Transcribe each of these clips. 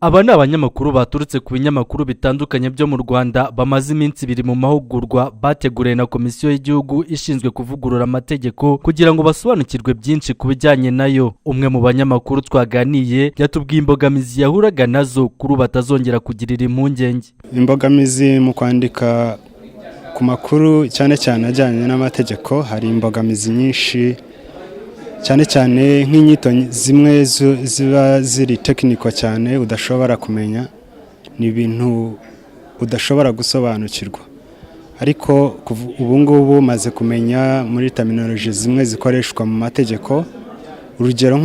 Aba ni abanyamakuru baturutse ku binyamakuru bitandukanye byo mu Rwanda bamaze iminsi ibiri mu mahugurwa bateguriwe na Komisiyo y'Igihugu ishinzwe kuvugurura amategeko kugira ngo basobanukirwe byinshi ku bijyanye nayo. Umwe mu banyamakuru twaganiye yatubwiye imbogamizi yahuraga nazo kuri batazongera kugirira impungenge. Imbogamizi mu kwandika ku makuru cyane cyane ajyanye n'amategeko hari imbogamizi nyinshi, cyane cyane nk'inyito zimwe ziba ziri tekiniko cyane udashobora kumenya, ni ibintu udashobora gusobanukirwa. Ariko ubu ngubu maze kumenya muri terminology zimwe zikoreshwa mu mategeko, urugero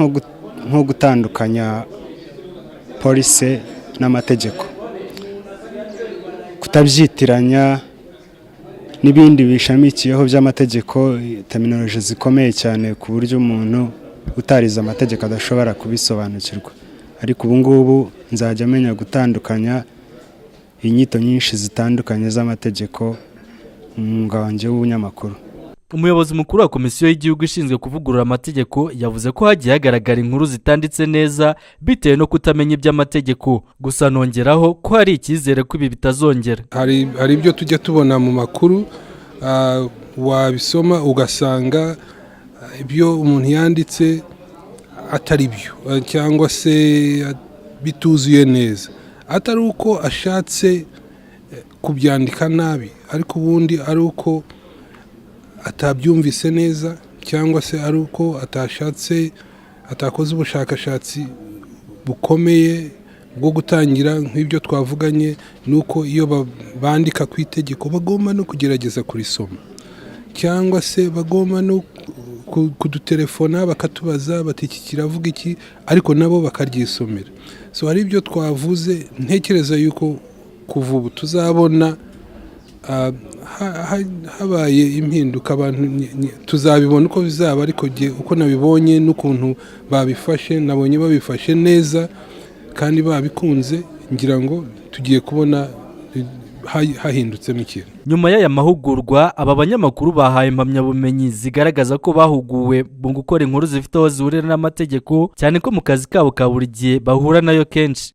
nko gutandukanya police n'amategeko, kutabyitiranya n'ibindi bishamikiyeho by'amategeko, terminology zikomeye cyane ku buryo umuntu utarize amategeko adashobora kubisobanukirwa. Ariko ubu ngubu nzajya menya gutandukanya inyito nyinshi zitandukanye z'amategeko mu mwuga wanjye w'ubunyamakuru. Umuyobozi mukuru wa Komisiyo y'Igihugu ishinzwe kuvugurura amategeko yavuze ko hagiye hagaragara inkuru zitanditse neza bitewe no kutamenya iby'amategeko. Gusa nongeraho ko hari icyizere ko ibi bitazongera. Hari ibyo tujya tubona mu makuru wabisoma ugasanga ibyo umuntu yanditse atari byo cyangwa se bituzuye neza, atari uko ashatse kubyandika nabi, ariko ubundi ari uko atabyumvise neza cyangwa se ari uko atakoze ubushakashatsi bukomeye bwo gutangira nk'ibyo twavuganye, nuko iyo bandika ku itegeko bagomba no kugerageza kurisoma, cyangwa se bagomba no kudutelefona bakatubaza bati iki kiravuga iki, ariko nabo bakaryisomera. So hari ibyo twavuze, ntekereza yuko kuva ubu tuzabona habaye impinduka, abantu tuzabibona uko bizaba, ariko uko nabibonye n'ukuntu babifashe, nabonye babifashe neza kandi babikunze, ngira ngo tugiye kubona hahindutse ikintu. Nyuma y'aya mahugurwa aba banyamakuru bahaye impamyabumenyi zigaragaza ko bahuguwe mu gukora inkuru zifite aho zihurira n'amategeko, cyane ko mu kazi kabo ka buri gihe bahura nayo kenshi.